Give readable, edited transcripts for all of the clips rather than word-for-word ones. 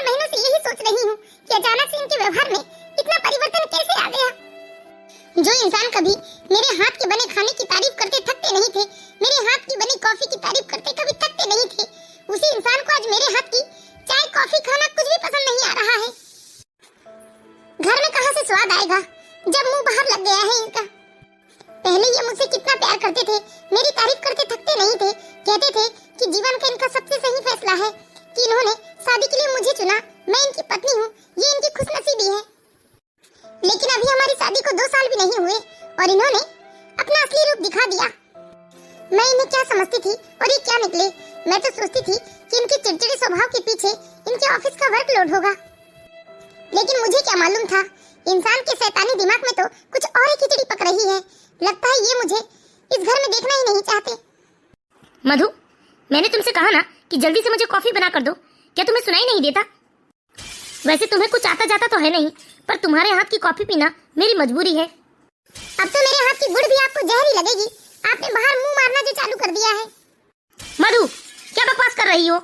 4 महीनों से यही सोच रही हूँ कि अचानक से इनके व्यवहार में इतना परिवर्तन कैसे आ गया। जो इंसान कभी मेरे हाथ के बने खाने की तारीफ करते थकते नहीं थे, मेरे हाथ की बनी कॉफी की तारीफ करते कभी थकते नहीं थे, उसी इंसान को आज मेरे हाथ की चाय कॉफी खाना कुछ भी पसंद नहीं आ रहा है। घर में कहाँ से स्वाद आएगा जब मुंह बाहर लग गया है इनका। पहले ये मुझसे कितना प्यार करते थे, मेरी तारीफ करते थकते नहीं थे, कहते थे कि जीवन का इनका सबसे सही फैसला है कि इन्होंने शादी के लिए मुझे चुना, मैं इनकी पत्नी हूँ, ये इनकी खुशनसीबी है। लेकिन अभी हमारी शादी को 2 साल भी नहीं हुए और इन्होंने अपना असली रूप दिखा दिया। मैं इन्हें क्या समझती थी और ये क्या निकले। मैं तो सोचती थी कि इनके चिड़चिड़े स्वभाव के पीछे इनके ऑफिस का वर्कलोड होगा, लेकिन मुझे क्या मालूम था इंसान के शैतानी दिमाग में तो कुछ और ही खिचड़ी पक रही है। लगता है ये मुझे इस घर में देखना ही नहीं चाहते। मधु, मैंने तुमसे कहा ना कि जल्दी से मुझे कॉफी बना कर दो, क्या तुम्हें सुनाई नहीं देता? वैसे तुम्हें कुछ आता जाता तो है नहीं, पर तुम्हारे हाथ की कॉफी पीना मेरी मजबूरी है। अब तो मेरे हाथ की गुड़ भी आपको जहरी लगेगी। आपने बाहर मुंह मारना जो चालू कर दिया है। मधु, क्या बकवास कर रही हो?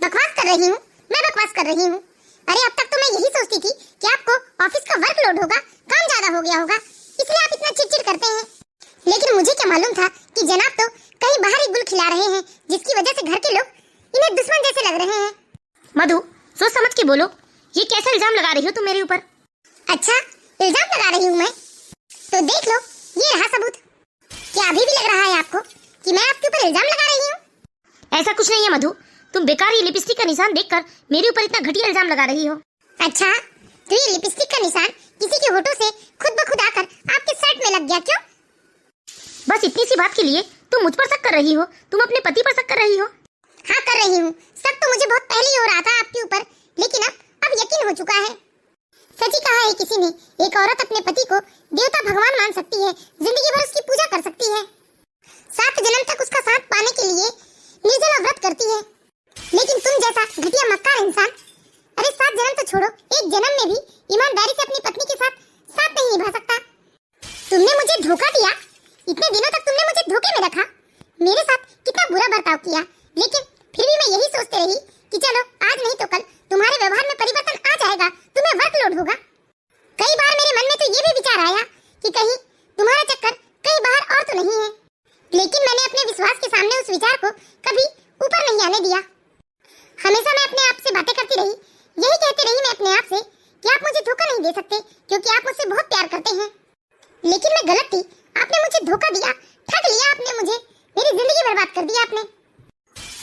बकवास कर रही हूँ? मैं बकवास कर रही हूँ? अरे अब तक तो मैं यही सोचती थी कि आपको ऑफिस का वर्कलोड होगा, काम ज्यादा हो गया होगा, इसलिए आप इतना चिड़चिड़ करते हैं। लेकिन मुझे क्या मालूम था कि जनाब तो कहीं बाहर ही गुल खिला रहे हैं, जिसकी वजह से घर के लोग इन्हें दुश्मन जैसे लग रहे हैं। मधु, सोच समझ के बोलो, ये कैसा इल्जाम लगा रही हो तुम मेरे ऊपर? अच्छा, इल्जाम लगा रही हूँ मैं? तो देख लो, ये रहा सबूत। क्या अभी भी लग रहा है आपको कि मैं आपके ऊपर इल्जाम लगा रही हूँ? ऐसा कुछ नहीं है मधु, तुम बेकार ये लिपस्टिक का निशान देखकर मेरे ऊपर इतना घटिया इल्जाम लगा रही हो। अच्छा, तो ये लिपस्टिक का निशान किसी के होठों से खुद ब खुद आकर आपके शर्ट में लग गया क्यों? बस इतनी सी बात के लिए तुम मुझ पर शक कर रही हो? तुम अपने पति पर शक कर रही हो? हाँ, कर रही हूँ। शक तो मुझे बहुत पहले ही हो रहा था आपके ऊपर, लेकिन अब यकीन हो चुका है। सच ही कहा है किसी ने, एक औरत अपने पति को देवता भगवान मान सकती है, जिंदगी भर उसकी पूजा कर सकती है, 7 जन्म तक उसका साथ पाने के लिए निर्जला व्रत करती है। लेकिन तुम जैसा घटिया मक्कार इंसान, अरे 7 जन्म तो छोड़ो, 1 जन्म में भी ईमानदारी से अपनी पत्नी के साथ नहीं निभा सकता। तुमने मुझे धोखा दिया, इतने दिनों तक तुमने मुझे धोखे में रखा, मेरे साथ कितना बुरा बर्ताव किया, लेकिन फिर भी मैं यही सोचते रही कि चलो आज नहीं तो कल तुम्हारे व्यवहार में परिवर्तन आ जाएगा, तुम्हें वर्कलोड होगा। कई बार मेरे मन में तो ये भी विचार आया कि कहीं तुम्हारा चक्कर कहीं बाहर और तो नहीं है, लेकिन मैंने अपने विश्वास के सामने उस विचार को कभी ऊपर नहीं आने दिया। हमेशा मैं अपने आप से बातें करती रही, यही कहती रही मैं अपने आप से कि आप मुझे धोखा नहीं दे सकते क्योंकि आप मुझसे बहुत प्यार करते हैं। लेकिन मैं गलत थी, आपने मुझे धोखा दिया, ठग लिया आपने मुझे, मेरी जिंदगी बर्बाद कर दी आपने।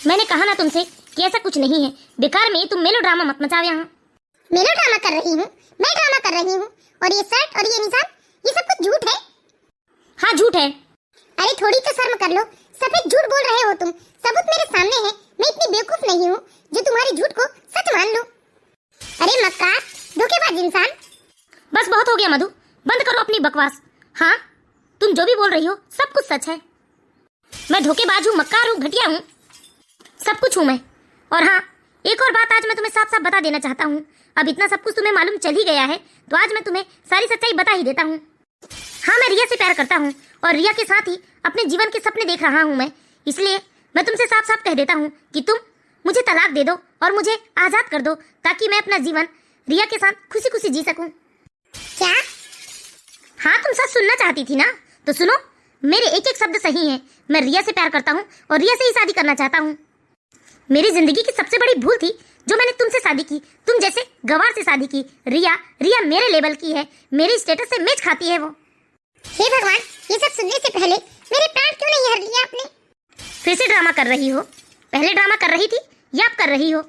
मैंने कहा ना तुमसे कि ऐसा कुछ नहीं है, बेकार में तुम मेलोड्रामा मत मचाओ यहाँ। मेलोड्रामा कर रही हूँ? मैं ड्रामा कर रही हूँ? और ये शर्ट और ये निशान, ये सब कुछ झूठ है? हाँ, झूठ है। अरे थोड़ी तो शर्म कर लो, सफेद झूठ बोल रहे हो तुम, सबूत मेरे सामने है, मैं इतनी बेवकूफ नहीं हूँ जो तुम्हारी झूठ को सच मान लूं। अरे मक्कार, धोखेबाज इंसान। बस बहुत हो गया मधु, बंद करो अपनी बकवास। हाँ, तुम जो भी बोल रही हो सब कुछ सच है। मैं धोखेबाज हूँ, मक्कार हूँ, घटिया हूँ, सब कुछ हूँ मैं। और हाँ, एक और बात आज मैं तुम्हें साफ साफ बता देना चाहता हूँ। अब इतना सब कुछ तुम्हें मालूम चल ही गया है, तो आज मैं तुम्हें सारी सच्चाई बता ही देता हूँ। हाँ, मैं रिया से प्यार करता हूँ और रिया के साथ ही अपने जीवन के सपने देख रहा हूँ मैं। इसलिए मैं तुमसे साफ साफ कह देता हूँ कि तुम मुझे तलाक दे दो और मुझे आजाद कर दो, ताकि मैं अपना जीवन रिया के साथ खुशी खुशी जी सकूं। क्या? हाँ, तुम सच सुनना चाहती थी ना, तो सुनो, मेरे एक एक शब्द सही है। मैं रिया से प्यार करता हूँ और रिया से ही शादी करना चाहता हूँ। मेरी जिंदगी की सबसे बड़ी भूल थी जो मैंने तुमसे शादी की, तुम जैसे गवार से शादी की। रिया मेरे लेवल की है, मेरे स्टेटस से मैच खाती है वो। हे भगवान, ये सब सुनने से पहले मेरे प्राण क्यों नहीं हर लिया आपने? फिर से ड्रामा कर रही हो? पहले ड्रामा कर रही थी या अब कर रही हो?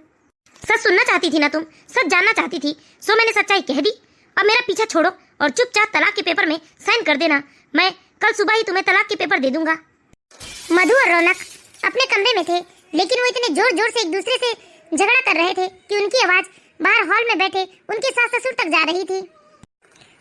सच सुनना चाहती थी ना तुम, सच जानना चाहती थी, सो मैंने सच्चाई कह दी। अब मेरा पीछा छोड़ो और चुपचाप तलाक के पेपर में साइन कर देना। मैं कल सुबह ही तुम्हें तलाक के पेपर दे दूंगा। मधु और रौनक अपने कमरे में थे, लेकिन वो इतने जोर जोर से एक दूसरे से झगड़ा कर रहे थे कि उनकी आवाज बाहर हॉल में बैठे उनके सास ससुर तक जा रही थी।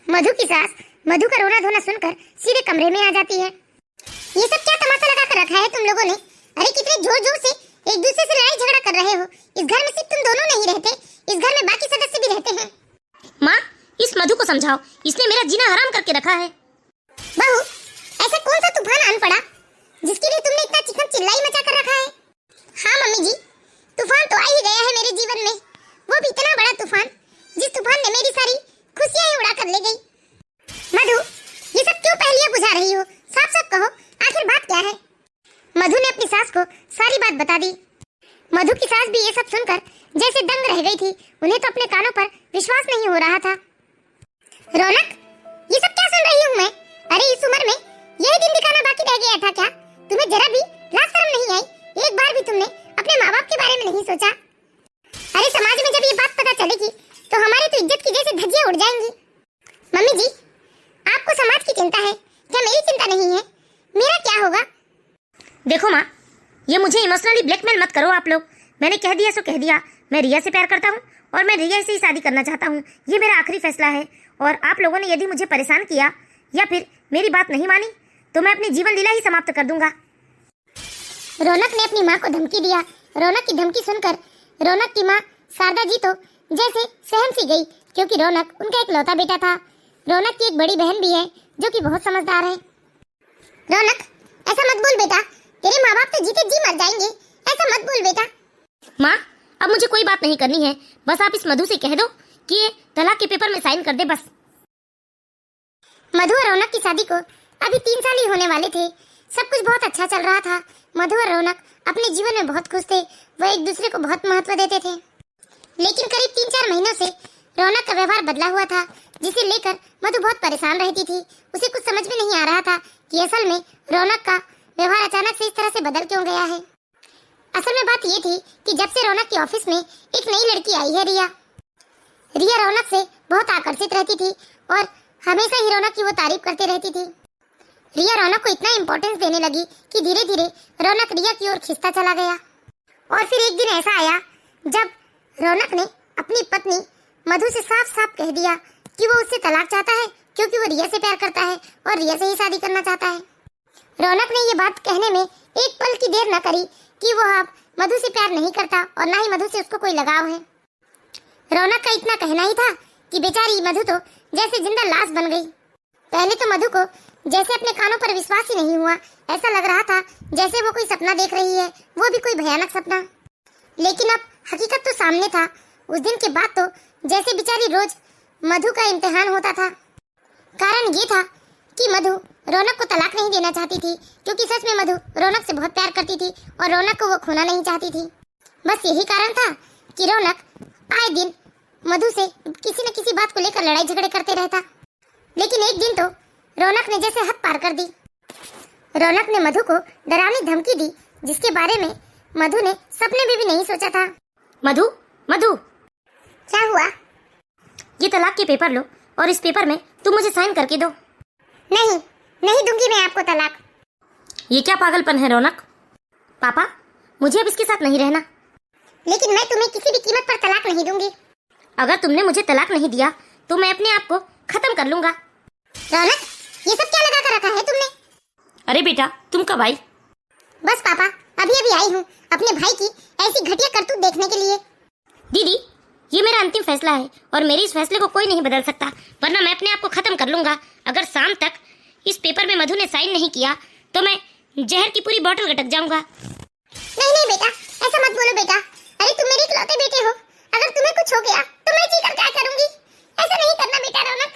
मधु की सास मधु का रोना धोना सुनकर सीधे कमरे में आ जाती है। ये सब क्या तमाशा लगा कर रखा है तुम लोगों ने? अरे कितने जोर जोर से एक दूसरे से लड़ाई झगड़ा कर रहे हो। इस घर में सिर्फ तुम दोनों नहीं रहते, इस घर में बाकी सदस्य भी रहते हैं। माँ, इस मधु को समझाओ, इसने मेरा जीना हराम करके रखा है। बहू, ऐसा कौन सा तूफान आन पड़ा जिसके लिए तुमने इतना चिकन चिल्लाई मचा कर रखा है? हाँ मम्मी जी, तूफान तो आ ही गया है मेरे जीवन में, वो भी इतना सारी बात बता दी। मधु की सास भी ये सब सुनकर जैसे दंग रह गई थी। उन्हें तो अपने कानों पर विश्वास नहीं हो रहा था। रौनक, ये सब क्या सुन रही हूँ मैं? अरे इस उम्र में यही दिन दिखाना बाकी रह गया था क्या? तुम्हें जरा भी लाज शर्म नहीं आई? एक बार भी तुमने अपने माँ बाप के बारे में नहीं सोचा? अरे समाज में जब ये बात पता चलेगी तो हमारी तो इज्जत की जैसे धज्जियां उड़ जाएंगी। मम्मी जी, आपको समाज की चिंता है, क्या मेरी चिंता नहीं है? मेरा क्या होगा? देखो माँ, ये मुझे इमोशनली ब्लैकमेल मत करो आप लोग। मैंने कह दिया सो कह दिया। मैं रिया से प्यार करता हूँ और मैं रिया से ही शादी करना चाहता हूँ। ये मेरा आखिरी फैसला है। और आप लोगों ने यदि मुझे परेशान किया या फिर मेरी बात नहीं मानी तो मैं अपनी जीवन लीला ही समाप्त कर दूंगा। रौनक ने अपनी माँ को धमकी दिया। रौनक की धमकी सुनकर रौनक की माँ शारदा जी तो जैसे सहम सी गई, क्योंकि रौनक उनका एक लौता बेटा था। रौनक की एक बड़ी बहन भी है जो कि बहुत समझदार है। रौनक, ऐसा मत बोल बेटा, तेरे माँ बाप तो जीते जी मर जाएंगे। ऐसा मत बोल बेटा। माँ, अब मुझे कोई बात नहीं करनी है। बस आप इस मधु से कह दो कि ये तलाक के पेपर में साइन कर दे बस। मधु और रौनक की शादी को अभी 3 साल ही होने वाले थे। सब कुछ बहुत अच्छा चल रहा था। मधु और रौनक अपने जीवन में बहुत खुश थे। वह एक दूसरे को बहुत महत्व देते थे। लेकिन करीब 3-4 महीनों से रौनक का व्यवहार बदला हुआ था, जिसे लेकर मधु बहुत परेशान रहती थी। उसे कुछ समझ में नहीं आ रहा था कि असल में रौनक का व्यवहार अचानक से इस तरह से बदल क्यों गया है। असल में बात ये थी कि जब से रौनक के ऑफिस में एक नई लड़की आई है, रिया रौनक से बहुत आकर्षित रहती थी और हमेशा ही रौनक की वो तारीफ करते रहती थी। रिया रौनक को इतना इम्पोर्टेंस देने लगी कि धीरे धीरे रौनक रिया की ओर खिंचता चला गया। और फिर एक दिन ऐसा आया जब रौनक ने अपनी पत्नी मधु से साफ साफ कह दिया कि वो उससे तलाक चाहता है, क्योंकि वो रिया से प्यार करता है और रिया से ही शादी करना चाहता है। रौनक ने ये बात कहने में एक पल की देर न करी कि वो अब मधु से प्यार नहीं करता और ना ही मधु से उसको कोई लगाव है। रौनक का इतना कहना ही था कि बेचारी मधु तो जैसे जिंदा लाश बन गई। पहले तो मधु को जैसे अपने कानों पर विश्वास ही नहीं हुआ। ऐसा लग रहा था जैसे वो कोई सपना देख रही है, वो भी कोई भयानक सपना। लेकिन अब हकीकत तो सामने था। उस दिन के बाद तो जैसे बेचारी रोज मधु का इम्तिहान होता था। कारण ये था कि मधु रौनक को तलाक नहीं देना चाहती थी, क्योंकि सच में मधु रौनक से बहुत प्यार करती थी और रौनक को वो खोना नहीं चाहती थी। बस यही कारण था कि रौनक आए दिन मधु से किसी न किसी बात को लेकर लड़ाई झगड़े करते रहता। लेकिन एक दिन तो रौनक ने जैसे हद पार कर दी। रौनक ने मधु को डरावनी धमकी दी, जिसके बारे में मधु ने सपने में भी नहीं सोचा था। मधु, मधु, क्या हुआ? ये तलाक के पेपर लो और इस पेपर में तुम मुझे साइन करके दो। नहीं, नहीं दूंगी मैं आपको तलाक। ये क्या पागलपन है रौनक? पापा, मुझे अब इसके साथ नहीं रहना। लेकिन मैं तुम्हें किसी भी कीमत पर तलाक नहीं दूंगी। अगर तुमने मुझे तलाक नहीं दिया तो मैं अपने आप को खत्म कर लूंगा। रौनक, ये सब क्या लगा कर रखा है तुमने? अरे बेटा, तुम कब आई? बस पापा, अभी अभी आई हूँ अपने भाई की ऐसी घटिया करतूत देखने के लिए। दीदी, ये मेरा अंतिम फैसला है और मेरे इस फैसले को कोई नहीं बदल सकता, वरना मैं अपने आप को खत्म कर लूंगा। अगर शाम तक इस पेपर में मधु ने साइन नहीं किया तो मैं जहर की पूरी बोतल गटक जाऊंगा। नहीं नहीं बेटा, ऐसा मत बोलो बेटा। अरे तुम मेरे इकलौते बेटे हो। अगर तुम्हें कुछ हो गया तो मैं जी कर क्या करूंगी? ऐसा नहीं करना बेटा रौनक।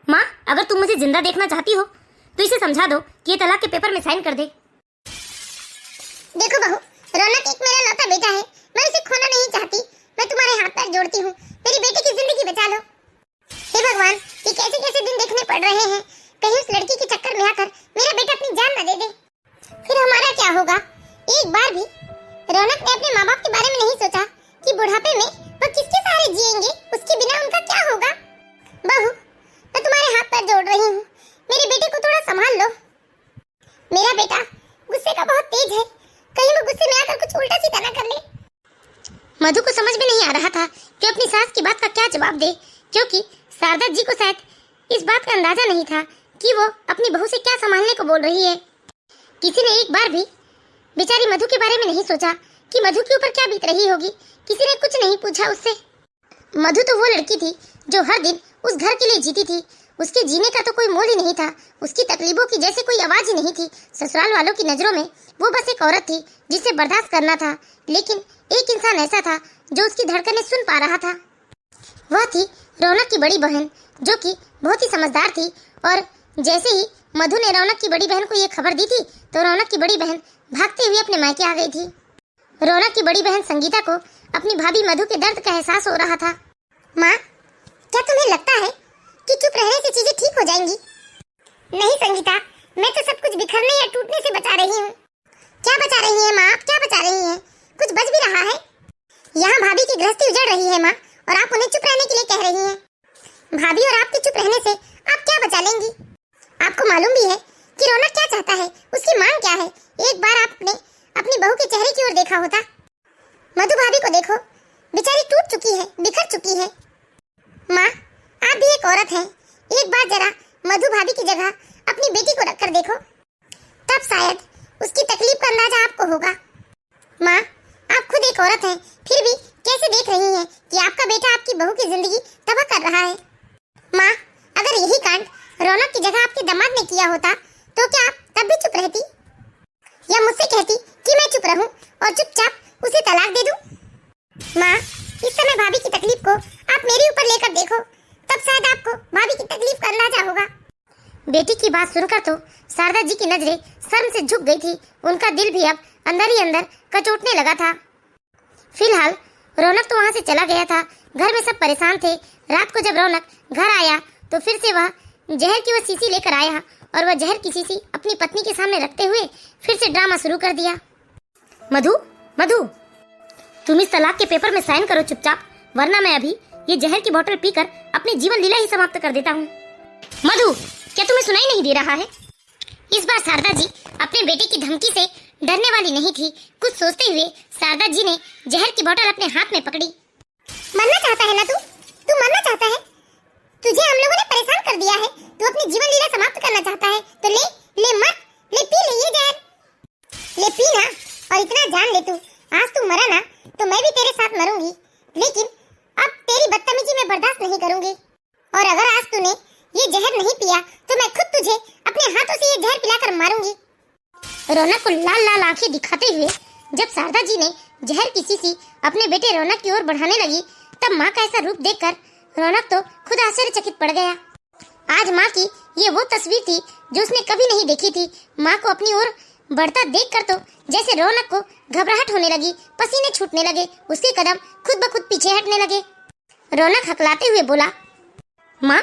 माँ, अगर तुम मुझे जिंदा देखना चाहती हो तो इसे समझा दो कि ये तलाक के पेपर में साइन कर दे। देखो बहू, रौनक एक मेरा लौता बेटा है। मैं उसे खोना नहीं चाहती। मैं तुम्हारे हाथ पैर जोड़ती हूँ, मेरी बेटी की जिंदगी बचा लो। हे भगवान, ये कैसे कैसे दिन देखने पड़ रहे हैं। कहीं उस लड़की के चक्कर में आकर मेरा बेटा अपनी जान न दे दे, फिर हमारा क्या होगा? एक बार भी रौनक ने अपने माँ बाप के बारे में नहीं सोचा कि बुढ़ापे में वो किसके सहारे जिएंगे, उसके बिना उनका क्या होगा। बहू, मैं तुम्हारे हाथ पैर जोड़ रही हूँ, मेरे बेटे को थोड़ा संभाल लो। मेरा बेटा गुस्से का बहुत तेज है, कहीं वो गुस्से में आकर कुछ उल्टा सीधा न कर ले। मधु को समझ में नहीं आ रहा था कि अपनी सास की बात का क्या जवाब दे, क्योंकि शारदा जी को शायद इस बात का अंदाजा नहीं था कि वो अपनी बहू से क्या संभालने को बोल रही है। किसी ने एक बार भी बेचारी मधु के बारे में नहीं सोचा कि मधु के ऊपर क्या बीत रही होगी। किसी ने कुछ नहीं पूछा उससे। मधु तो वो लड़की थी जो हर दिन उस घर के लिए जीती थी। उसके जीने का तो कोई मोल ही नहीं था। उसकी तकलीफों की जैसे कोई आवाज ही नहीं थी। ससुराल वालों की नजरों में वो बस एक औरत थी जिसे बर्दाश्त करना था। लेकिन एक इंसान ऐसा था जो उसकी धड़कनें सुन पा रहा था। वह थी रौनक की बड़ी बहन, जो कि बहुत ही समझदार थी। और जैसे ही मधु ने रौनक की बड़ी बहन को ये खबर दी थी तो रौनक की बड़ी बहन भागते हुए अपने मायके आ गई थी। रौनक की बड़ी बहन संगीता को अपनी भाभी मधु के दर्द का एहसास हो रहा था। माँ, क्या तुम्हें लगता है कि चुप रहने से चीजें ठीक हो जाएंगी? नहीं संगीता, मैं तो सब कुछ बिखरने या टूटने से बचा रही हूँ। क्या बचा रही है माँ, आप क्या बचा रही हैं? कुछ बच भी रहा है? यहाँ भाभी की गृहस्थी उजड़ रही है माँ, और आप उन्हें चुप रहने के लिए कह रही हैं। भाभी और आपके चुप रहने से आप क्या बचा लेंगी? आपको मालूम भी है कि रौनक क्या चाहता है, उसकी मांग क्या है। एक बार आपने अपनी बहू के चेहरे की ओर देखा होता। मधु भाभी को देखो, बेचारी टूट चुकी है, बिखर चुकी है। माँ, आप भी एक औरत हैं, एक बार जरा मधु भाभी की जगह अपनी बेटी को रखकर देखो, तब शायद उसकी तकलीफ का अंदाजा आपको होगा। माँ, आप खुद एक औरत हैं, फिर भी कैसे देख रही हैं कि आपका बेटा आपकी बहू की जिंदगी तबाह कर रहा है। माँ, अगर यही कांड रौनक की जगह आपके दामाद ने किया होता तो क्या आप तब भी चुप रहती, या मुझसे कहती कि मैं चुप रहूं और चुपचाप उसे तलाक दे दूं? माँ, इस समय भाभी की तकलीफ को आप मेरे ऊपर लेकर देखो, तब शायद आपको भाभी की तकलीफ का अंदाजा होगा। बेटी की बात सुनकर तो शारदा जी की नजरें शर्म से झुक गई थी। उनका दिल भी अब अंदर ही अंदर कचोटने लगा था। फिलहाल रौनक तो वहाँ से चला गया था। घर में सब परेशान थे। रात को जब रौनक घर आया तो फिर से वह जहर की वो शीशी लेकर आया, और वह जहर की शीशी अपनी पत्नी के सामने रखते हुए फिर से ड्रामा शुरू कर दिया। मधु, मधु, तुम इस तलाक के पेपर में साइन करो चुपचाप, वरना मैं अभी ये जहर की बोतल पीकर अपनी जीवन लीला ही समाप्त कर देता हूँ। मधु, क्या तुम्हें सुनाई नहीं दे रहा है? इस बार शारदा जी अपने बेटे की धमकी से डरने वाली नहीं थी। कुछ सोचते हुए शारदा जी ने जहर की बोतल अपने हाथ में पकड़ी। मरना चाहता है ना तू मरना चाहता है? तुझे हम लोगों ने परेशान कर दिया है, तू अपनी जीवन लीला समाप्त करना चाहता है तो ले मर, ले पी ले ये जहर, ले पी ना। और इतना जान ले, तू आज तू मरा ना तो मैं भी तेरे साथ मरूंगी, लेकिन अब तेरी बदतमीजी मैं बर्दाश्त नहीं करूंगी। और अगर आज तूने ये जहर नहीं पिया तो मैं खुद तुझे अपने हाथों से ये जहर पिलाकर मारूंगी। रौनक को लाल लाल आंखें दिखाते हुए जब शारदा जी ने जहर की शीशी अपने बेटे रौनक की ओर बढ़ाने लगी, तब माँ का ऐसा रूप देखकर रौनक तो खुद आश्चर्यचकित पड़ गया। आज माँ की ये वो तस्वीर थी जो उसने कभी नहीं देखी थी। माँ को अपनी ओर बढ़ता देखकर तो जैसे रौनक को घबराहट होने लगी, पसीने छूटने लगे, उसके कदम खुद ब खुद पीछे हटने लगे। रौनक हकलाते हुए बोला, माँ,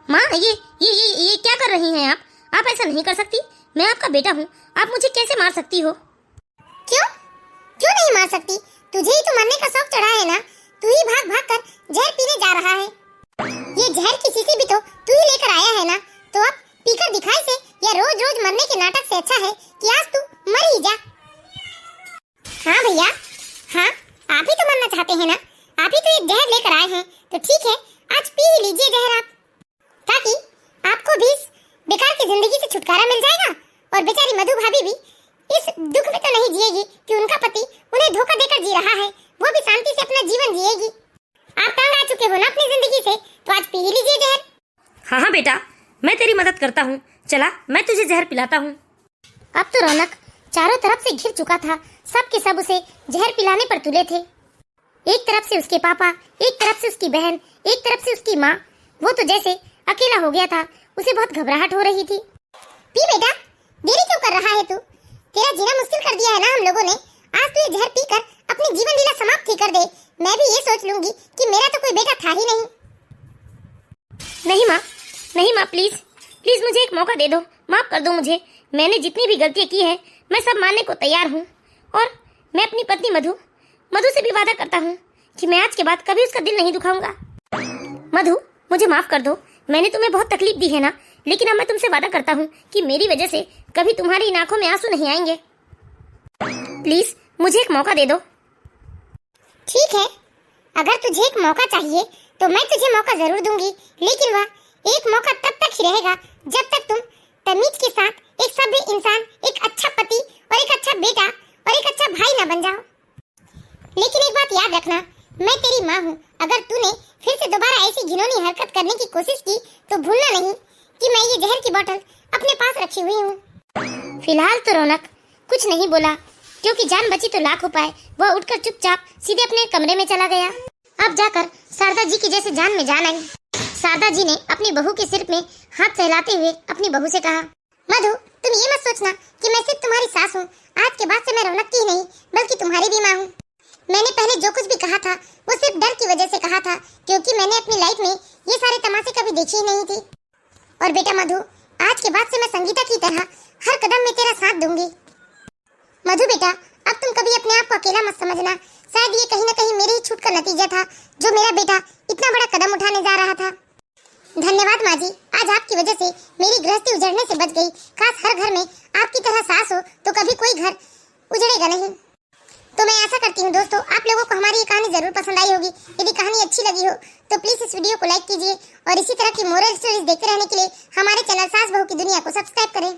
माँ, ये क्या कर रही हैं आप ऐसा नहीं कर सकती। मैं आपका बेटा हूँ, आप मुझे कैसे मार सकती हो? क्यों नहीं मार सकती? तुझे ही तो मरने का शौक चढ़ा है ना, तू ही भाग भाग कर जहर पीने जा रहा है। ये जहर की शीशी भी तो तू ही लेकर आया है ना, तो अब पीकर दिखाई से या रोज रोज मरने के नाटक से अच्छा है कि आज तू मर ही जा। हाँ भैया, हाँ, आप ही तो मरना चाहते हैं ना, आप ही तो ये जहर लेकर आए हैं, तो ठीक है, आज पी ही लीजिए जहर आप, ताकि आपको भी इस बेकार की जिंदगी से छुटकारा मिल जाएगा, और बेचारी मधु भाभी भी इस दुख में तो नहीं जिएगी कि उनका पति उन्हें धोखा देकर जी रहा है, वो भी शांति से अपना जीवन जिएगी। आप तंग आ चुके हो ना अपनी जिंदगी से, तो आज पी ही लीजिए जहर। हाँ बेटा, मैं तेरी मदद करता हूँ, चला मैं तुझे जहर पिलाता हूँ। अब तो रौनक चारों तरफ से घिर चुका था, सब के सब उसे जहर पिलाने पर तुले थे। एक तरफ से उसके पापा, एक तरफ से उसकी बहन, एक तरफ से उसकी माँ। वो तो जैसे अकेला हो गया था, उसे बहुत घबराहट हो रही थी। पी बेटा, देरी क्यों कर रहा है तू? तेरा जीना मुश्किल कर दिया है ना हम लोगों ने, आज तू ये जहर पीकर अपनी जीवन लीला समाप्त ही कर दे। मैं भी ये सोच लूंगी कि मेरा तो कोई बेटा था ही नहीं। नहीं माँ, प्लीज मुझे एक मौका दे दो, माफ कर दो मुझे। मैंने जितनी भी गलतियाँ की है मैं सब मानने को तैयार हूँ, और मैं अपनी पत्नी मधु से भी वादा करता हूँ कि मैं आज के बाद कभी उसका दिल नहीं दुखाऊंगा। मधु, मुझे माफ कर दो, मैंने तुम्हें बहुत तकलीफ दी है ना, लेकिन अब मैं तुमसे वादा करता हूँ कि मेरी वजह से कभी तुम्हारी इन आंखों में आंसू नहीं आएंगे। प्लीज मुझे एक मौका दे दो। ठीक है, अगर तुझे एक मौका चाहिए तो मैं तुझे मौका जरूर दूंगी, लेकिन वह एक मौका तब तक ही रहेगा जब तक तुम तमीज के साथ एक सभ्य इंसान, एक अच्छा पति और एक अच्छा बेटा और एक अच्छा भाई ना बन जाओ। लेकिन एक बात याद रखना, मैं तेरी माँ हूँ। अगर तूने फिर से दोबारा ऐसी घिनौनी हरकत करने की कोशिश की तो भूलना नहीं कि मैं ये जहर की बोतल अपने पास रखी हुई हूँ। फिलहाल तो रौनक कुछ नहीं बोला, क्योंकि जान बची तो लाख उपाय। वह उठकर चुपचाप सीधे अपने कमरे में चला गया। अब जाकर शारदा जी की जैसे जान में जान आई। शारदा जी ने अपनी बहू के सिर में हाथ सहलाते हुए अपनी बहू से कहा, मधु, तुम ये मत सोचना कि मैं सिर्फ तुम्हारी सास हूँ। आज के बाद से मैं रौनक की ही नहीं बल्कि तुम्हारी भी माँ मधु बेटा, अब तुम कभी अपने आप को अकेला मत समझना। शायद ये कहीं न कहीं मेरी ही छूट का नतीजा था, जो मेरा बेटा इतना बड़ा कदम उठाने जा रहा था। धन्यवाद माँ जी, आज आपकी वजह से मेरी गृहस्थी उजड़ने से बच गई। काश हर घर में आपकी तरह सास हो तो कभी कोई घर उजड़ेगा नहीं। तो मैं आशा करती हूँ दोस्तों, आप लोगों को हमारी ये कहानी जरूर पसंद आई होगी। यदि कहानी अच्छी लगी हो तो प्लीज इस वीडियो को लाइक कीजिए और इसी तरह की मोरल स्टोरीज देखते रहने के लिए हमारे चैनल सास बहू की दुनिया को सब्सक्राइब करें।